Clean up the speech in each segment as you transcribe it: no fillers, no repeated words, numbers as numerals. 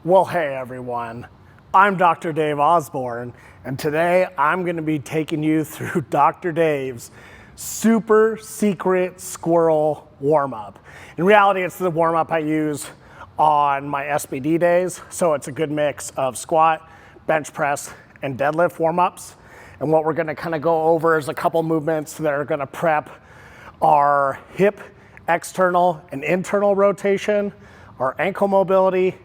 Well, hey everyone, I'm Dr. Dave Osborne, and today I'm going to be taking you through Dr. Dave's super secret squirrel warm-up. In reality, it's the warm-up I use on my SBD days, so it's a good mix of squat, bench press, and deadlift warm-ups. And what we're going to kind of go over is a couple movements that are going to prep our hip external and internal rotation, our ankle mobility,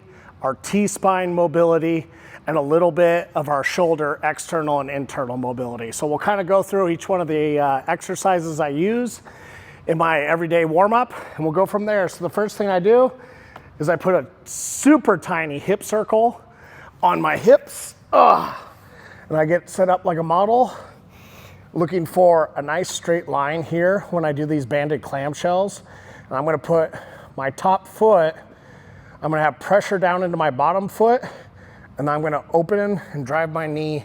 our T-spine mobility, and a little bit of our shoulder external and internal mobility. So we'll kind of go through each one of the exercises I use in my everyday warm-up, and we'll go from there. So the first thing I do is I put a super tiny hip circle on my hips, and I get set up like a model, looking for a nice straight line here when I do these banded clamshells. And I'm gonna put my top foot, I'm gonna have pressure down into my bottom foot, and I'm gonna open and drive my knee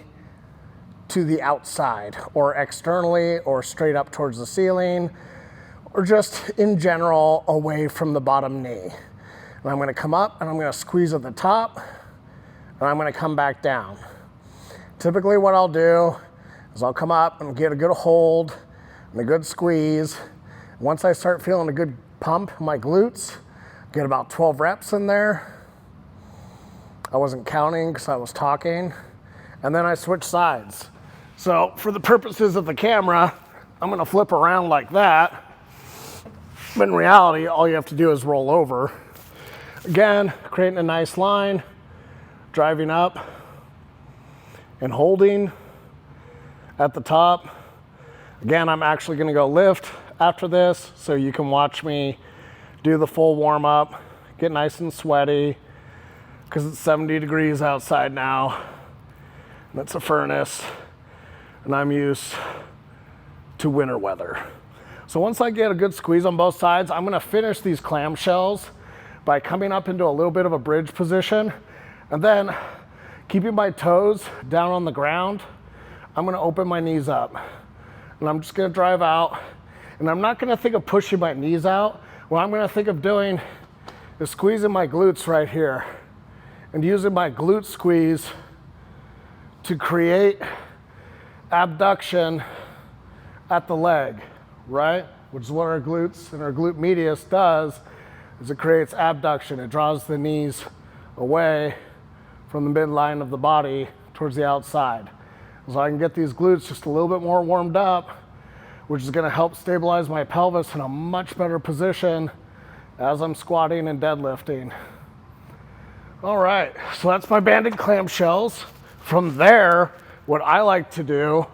to the outside, or externally, or straight up towards the ceiling, or just in general away from the bottom knee. And I'm gonna come up and I'm gonna squeeze at the top, and I'm gonna come back down. Typically what I'll do is I'll come up and get a good hold and a good squeeze. Once I start feeling a good pump in my glutes, get about 12 reps in there. I wasn't counting because I was talking. And then I switch sides. So for the purposes of the camera, I'm gonna flip around like that. But in reality, all you have to do is roll over. Again, creating a nice line, driving up and holding at the top. Again, I'm actually gonna go lift after this, so you can watch me do the full warm up, get nice and sweaty, because it's 70 degrees outside now, and it's a furnace, and I'm used to winter weather. So once I get a good squeeze on both sides, I'm gonna finish these clamshells by coming up into a little bit of a bridge position, and then keeping my toes down on the ground, I'm gonna open my knees up, and I'm just gonna drive out, and I'm not gonna think of pushing my knees out. What I'm gonna think of doing is squeezing my glutes right here and using my glute squeeze to create abduction at the leg, right? Which is what our glutes and our glute medius does, is it creates abduction. It draws the knees away from the midline of the body towards the outside. So I can get these glutes just a little bit more warmed up, which is gonna help stabilize my pelvis in a much better position as I'm squatting and deadlifting. All right, so that's my banded clamshells. From there, what I like to do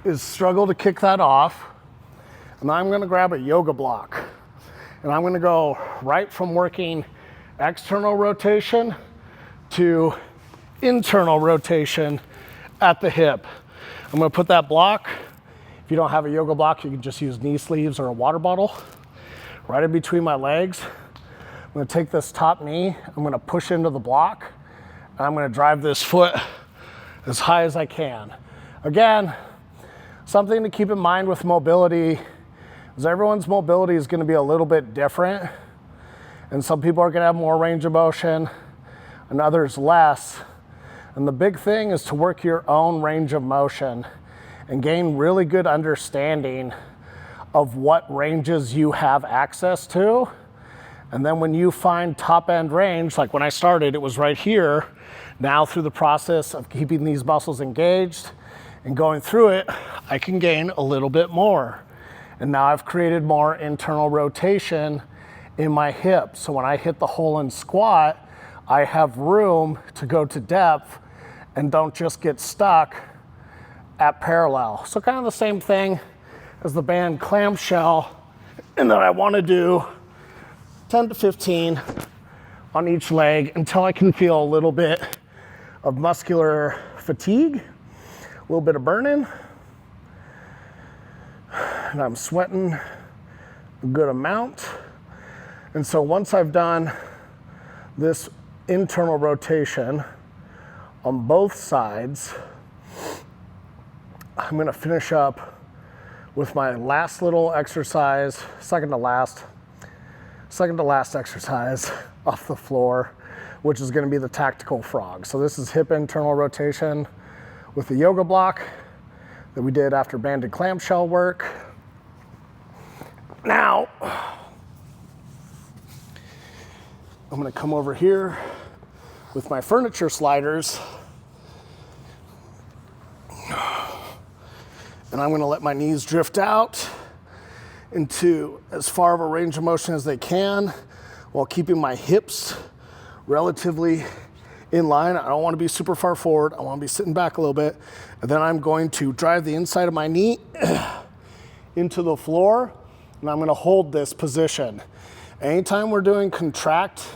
is struggle to kick that off, and I'm gonna grab a yoga block, and I'm gonna go right from working external rotation to internal rotation at the hip. I'm gonna put that block, if you don't have a yoga block, you can just use knee sleeves or a water bottle, right in between my legs. I'm gonna take this top knee, I'm gonna push into the block, and I'm gonna drive this foot as high as I can. Again, something to keep in mind with mobility is everyone's mobility is gonna be a little bit different, and some people are gonna have more range of motion and others less. And the big thing is to work your own range of motion and gain really good understanding of what ranges you have access to. And then when you find top end range, like when I started, it was right here. Now through the process of keeping these muscles engaged and going through it, I can gain a little bit more. And now I've created more internal rotation in my hip. So when I hit the hole in squat, I have room to go to depth and don't just get stuck at parallel. So kind of the same thing as the band clamshell, in that I want to do 10 to 15 on each leg until I can feel a little bit of muscular fatigue, a little bit of burning, and I'm sweating a good amount. And so once I've done this internal rotation on both sides, I'm gonna finish up with my last little exercise, second to last exercise off the floor, which is gonna be the tactical frog. So this is hip internal rotation with the yoga block that we did after banded clamshell work. Now, I'm gonna come over here with my furniture sliders, and I'm gonna let my knees drift out into as far of a range of motion as they can while keeping my hips relatively in line. I don't wanna be super far forward. I wanna be sitting back a little bit. And then I'm going to drive the inside of my knee into the floor, and I'm gonna hold this position. Anytime we're doing contract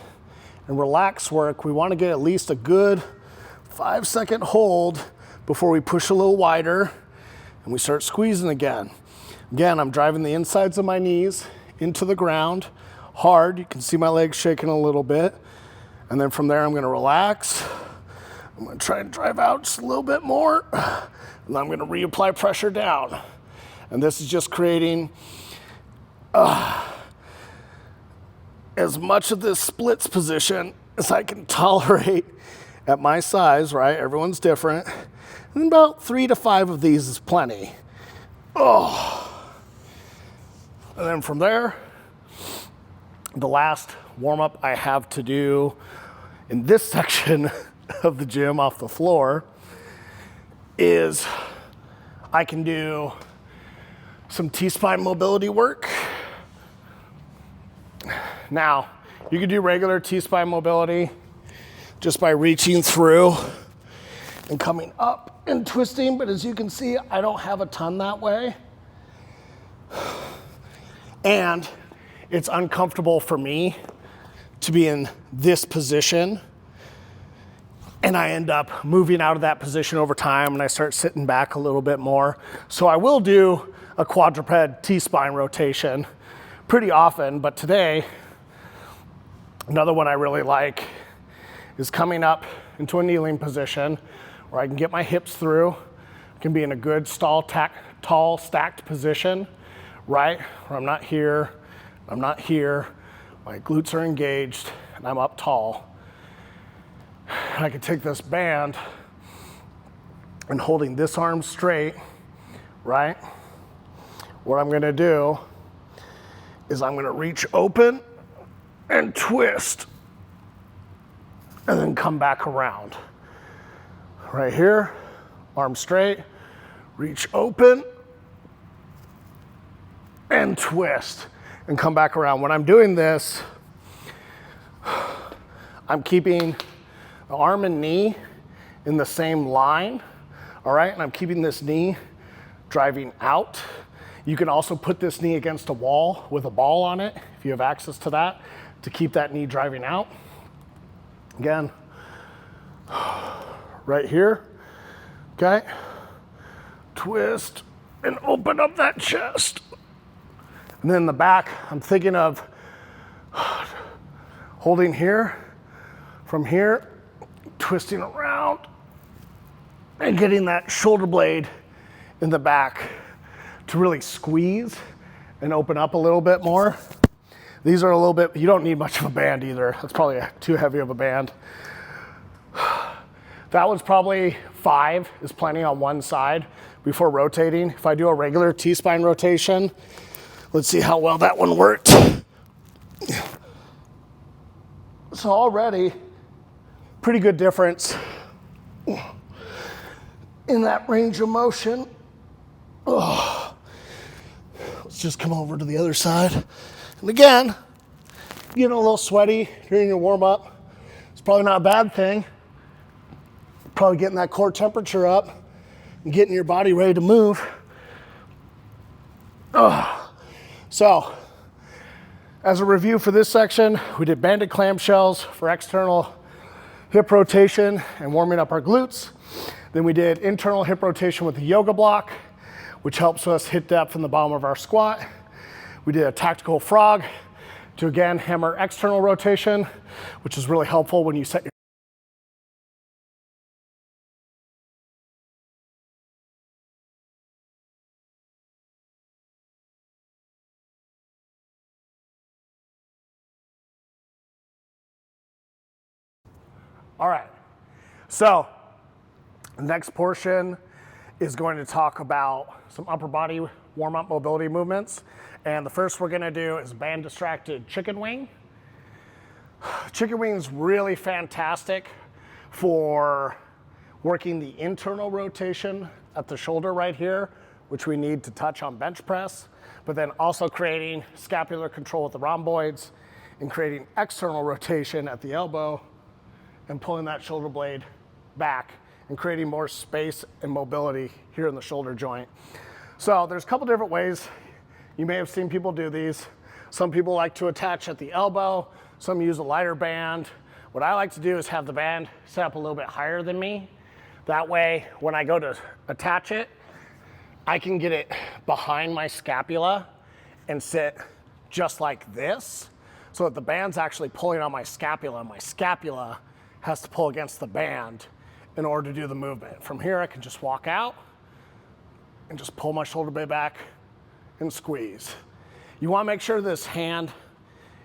and relax work, we wanna get at least a good 5-second hold before we push a little wider and we start squeezing again. Again, I'm driving the insides of my knees into the ground hard. You can see my legs shaking a little bit. And then from there, I'm gonna relax. I'm gonna try and drive out just a little bit more. And I'm gonna reapply pressure down. And this is just creating as much of this splits position as I can tolerate at my size, right? Everyone's different. And about 3 to 5 of these is plenty. And then from there, the last warm-up I have to do in this section of the gym off the floor is I can do some T-spine mobility work. Now, you can do regular T-spine mobility just by reaching through and coming up and twisting, but as you can see, I don't have a ton that way. And it's uncomfortable for me to be in this position, and I end up moving out of that position over time, and I start sitting back a little bit more. So I will do a quadruped T-spine rotation pretty often, but today, another one I really like is coming up into a kneeling position where I can get my hips through. I can be in a good tall stacked position, right? Where I'm not here, my glutes are engaged, and I'm up tall. I can take this band and holding this arm straight, right? What I'm gonna do is I'm gonna reach open and twist, and then come back around. Right here, arm straight, reach open, and twist, and come back around. When I'm doing this, I'm keeping the arm and knee in the same line, all right? And I'm keeping this knee driving out. You can also put this knee against a wall with a ball on it, if you have access to that, to keep that knee driving out. Again, right here, okay? Twist and open up that chest. And then in the back, I'm thinking of holding here, from here, twisting around, and getting that shoulder blade in the back to really squeeze and open up a little bit more. These are a little bit, you don't need much of a band either. That's probably too heavy of a band. That was probably 5 is plenty on one side before rotating. If I do a regular T-spine rotation, let's see how well that one worked. So already, pretty good difference in that range of motion. Let's just come over to the other side. And again, getting a little sweaty during your warm-up. It's probably not a bad thing. Probably getting that core temperature up and getting your body ready to move. So, as a review for this section, we did banded clamshells for external hip rotation and warming up our glutes. Then we did internal hip rotation with the yoga block, which helps us hit depth in the bottom of our squat. We did a tactical frog to again hammer external rotation, which is really helpful when you set your All right, so the next portion is going to talk about some upper body warm-up mobility movements. And the first we're gonna do is band distracted chicken wing. Chicken wing is really fantastic for working the internal rotation at the shoulder right here, which we need to touch on bench press, but then also creating scapular control with the rhomboids and creating external rotation at the elbow and pulling that shoulder blade back and creating more space and mobility here in the shoulder joint. So there's a couple different ways. You may have seen people do these. Some people like to attach at the elbow. Some use a lighter band. What I like to do is have the band set up a little bit higher than me. That way, when I go to attach it, I can get it behind my scapula and sit just like this, so that the band's actually pulling on my scapula. My scapula has to pull against the band in order to do the movement. From here, I can just walk out and just pull my shoulder blade back and squeeze. You wanna make sure this hand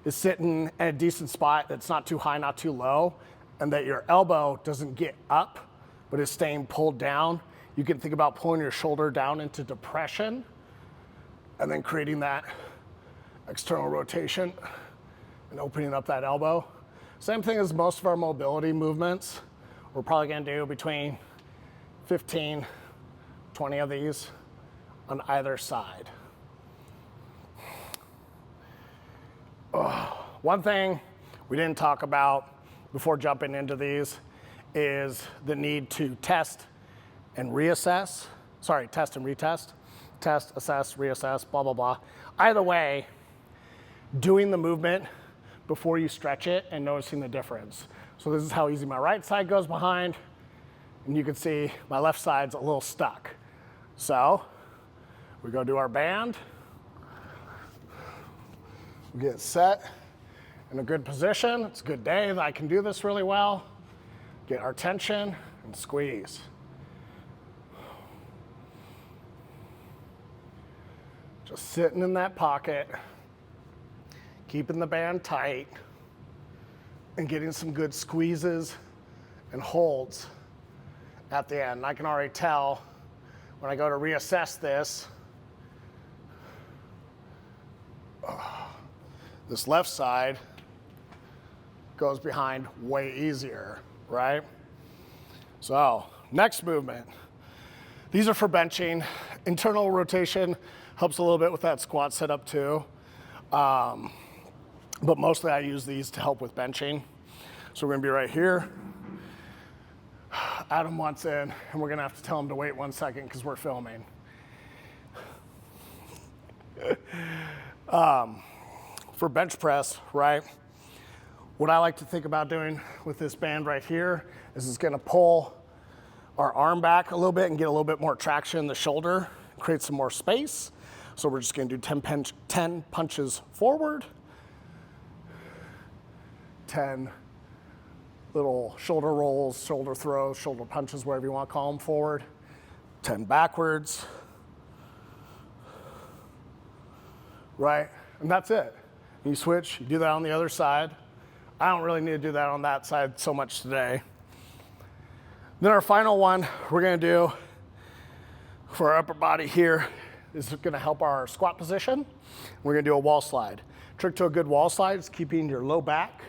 is sitting at a decent spot that's not too high, not too low, and that your elbow doesn't get up, but is staying pulled down. You can think about pulling your shoulder down into depression and then creating that external rotation and opening up that elbow. Same thing as most of our mobility movements. We're probably gonna do between 15, 20 of these on either side. One thing we didn't talk about before jumping into these is the need to test and reassess. Sorry, test and retest. Test, assess, reassess, blah, blah, blah. Either way, doing the movement before you stretch it and noticing the difference. So this is how easy my right side goes behind, and you can see my left side's a little stuck. So we go do our band. We get set in a good position. It's a good day that I can do this really well. Get our tension and squeeze. Just sitting in that pocket, keeping the band tight, and getting some good squeezes and holds at the end. I can already tell when I go to reassess this, this left side goes behind way easier, right? So, next movement. These are for benching. Internal rotation helps a little bit with that squat setup too. But mostly I use these to help with benching. So we're gonna be right here. Adam wants in, and we're gonna have to tell him to wait 1 second because we're filming. For bench press, right? What I like to think about doing with this band right here is it's gonna pull our arm back a little bit and get a little bit more traction in the shoulder, create some more space. So we're just gonna do 10 punches forward, 10 little shoulder rolls, shoulder throws, shoulder punches, whatever you want to call them, forward, 10 backwards, right? And that's it. You switch, you do that on the other side. I don't really need to do that on that side so much today. Then our final one we're gonna do for our upper body here is gonna help our squat position. We're gonna do a wall slide. Trick to a good wall slide is keeping your low back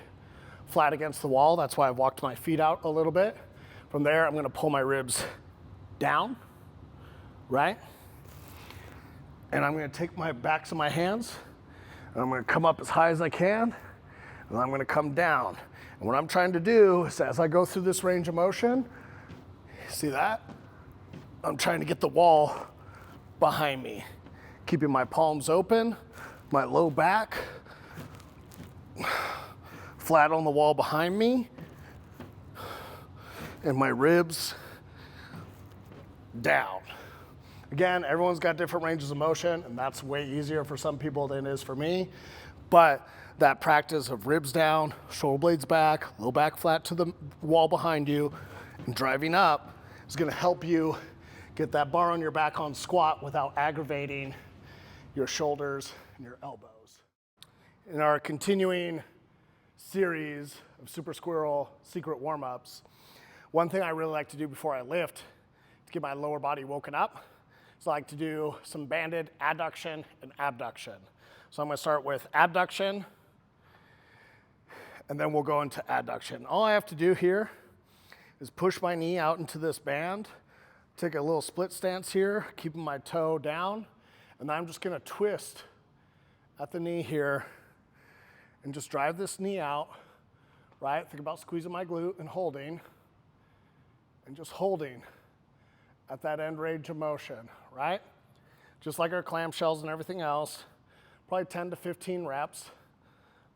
flat against the wall. That's why I've walked my feet out a little bit. From there, I'm gonna pull my ribs down, right? And I'm gonna take my backs of my hands, and I'm gonna come up as high as I can, and I'm gonna come down. And what I'm trying to do is as I go through this range of motion, see that? I'm trying to get the wall behind me, keeping my palms open, my low back flat on the wall behind me, and my ribs down. Again, everyone's got different ranges of motion, and that's way easier for some people than it is for me. But that practice of ribs down, shoulder blades back, low back flat to the wall behind you, and driving up is gonna help you get that bar on your back on squat without aggravating your shoulders and your elbows. In our continuing series of Super Squirrel secret warm-ups, one thing I really like to do before I lift to get my lower body woken up is I like to do some banded adduction and abduction. So I'm gonna start with abduction, and then we'll go into adduction. All I have to do here is push my knee out into this band, take a little split stance here, keeping my toe down, and then I'm just gonna twist at the knee here and just drive this knee out, right? Think about squeezing my glute and holding, and just holding at that end range of motion, right? Just like our clamshells and everything else, probably 10 to 15 reps.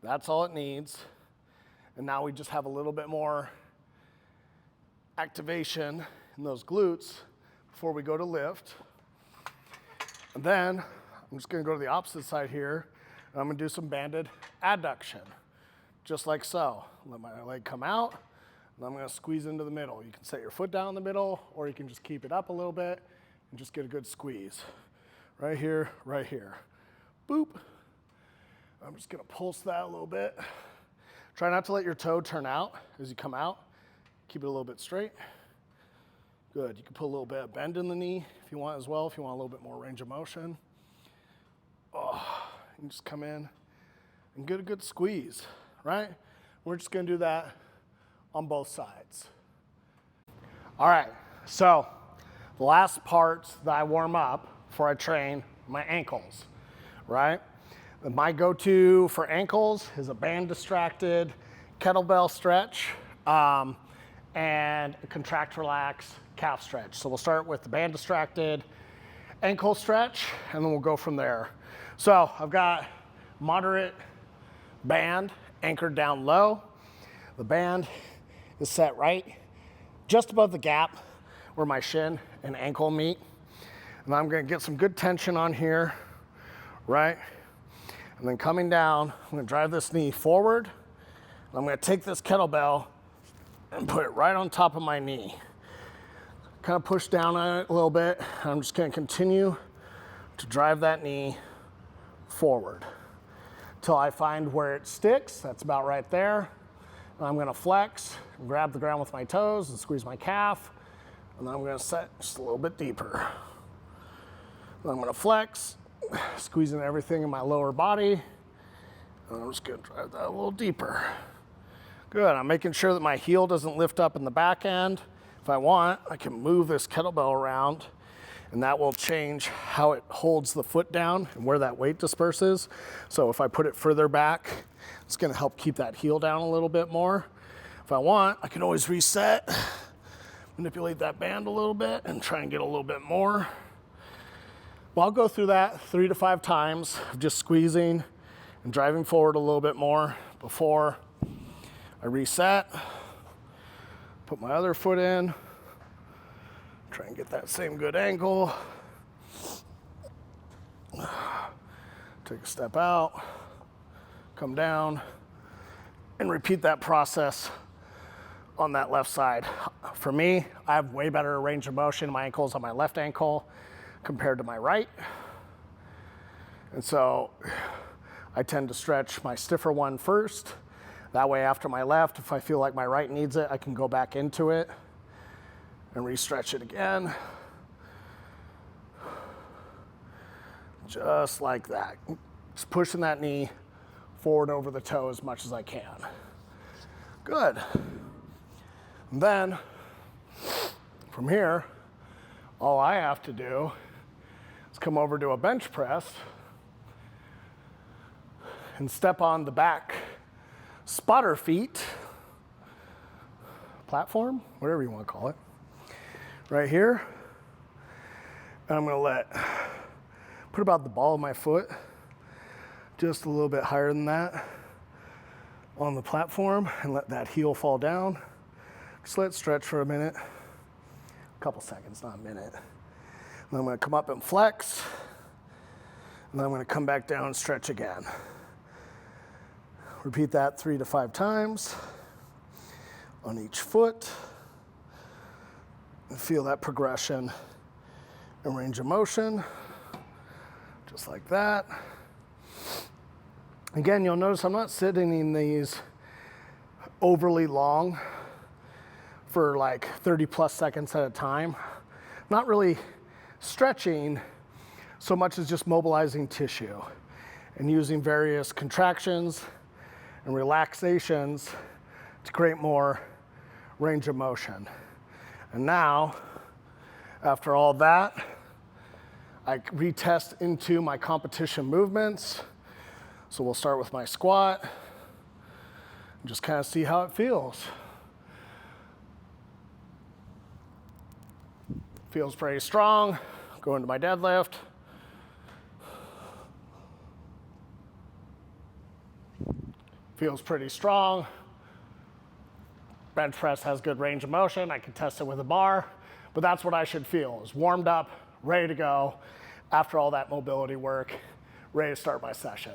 That's all it needs. And now we just have a little bit more activation in those glutes before we go to lift. And then I'm just gonna go to the opposite side here, and I'm gonna do some banded adduction, just like so. Let my leg come out, and I'm gonna squeeze into the middle. You can set your foot down in the middle, or you can just keep it up a little bit and just get a good squeeze. Right here, right here. Boop. I'm just gonna pulse that a little bit. Try not to let your toe turn out as you come out. Keep it a little bit straight. Good, you can put a little bit of bend in the knee if you want as well, if you want a little bit more range of motion. Oh, you can just come in and get a good squeeze, right? We're just gonna do that on both sides. All right, so the last parts that I warm up before I train my ankles, right? My go-to for ankles is a band distracted kettlebell stretch and a contract relax calf stretch. So we'll start with the band distracted ankle stretch, and then we'll go from there. So I've got moderate band anchored down low. The band is set right just above the gap where my shin and ankle meet. And I'm gonna get some good tension on here, right? And then coming down, I'm gonna drive this knee forward. And I'm gonna take this kettlebell and put it right on top of my knee. Kind of push down on it a little bit. I'm just gonna continue to drive that knee forward till I find where it sticks. That's about right there. And I'm gonna flex, grab the ground with my toes and squeeze my calf. And then I'm gonna set just a little bit deeper. And I'm gonna flex, squeezing everything in my lower body. And I'm just gonna drive that a little deeper. Good, I'm making sure that my heel doesn't lift up in the back end. If I want, I can move this kettlebell around, and that will change how it holds the foot down and where that weight disperses. So if I put it further back, it's gonna help keep that heel down a little bit more. If I want, I can always reset, manipulate that band a little bit and try and get a little bit more. Well, I'll go through that 3 to 5 times of just squeezing and driving forward a little bit more before I reset. Put my other foot in, try and get that same good angle. Take a step out, come down, and repeat that process on that left side. For me, I have way better range of motion in my ankles on my left ankle compared to my right. And so I tend to stretch my stiffer one first. That way after my left, if I feel like my right needs it, I can go back into it and re-stretch it again. Just like that. Just pushing that knee forward over the toe as much as I can. Good. And then from here, all I have to do is come over to a bench press and step on the back spotter feet, platform, whatever you want to call it, right here. And I'm going to put about the ball of my foot, just a little bit higher than that, on the platform, and let that heel fall down. Just let it stretch for a minute, a couple seconds, not a minute. And I'm going to come up and flex, and then I'm going to come back down and stretch again. Repeat that 3 to 5 times on each foot. And feel that progression and range of motion, just like that. Again, you'll notice I'm not sitting in these overly long for like 30 plus seconds at a time. Not really stretching so much as just mobilizing tissue and using various contractions and relaxations to create more range of motion. And now, after all that, I retest into my competition movements. So we'll start with my squat and just kind of see how it feels. Feels pretty strong. Go into my deadlift. Feels pretty strong. Bench press has good range of motion. I can test it with a bar, but that's what I should feel, is warmed up, ready to go after all that mobility work, ready to start my session.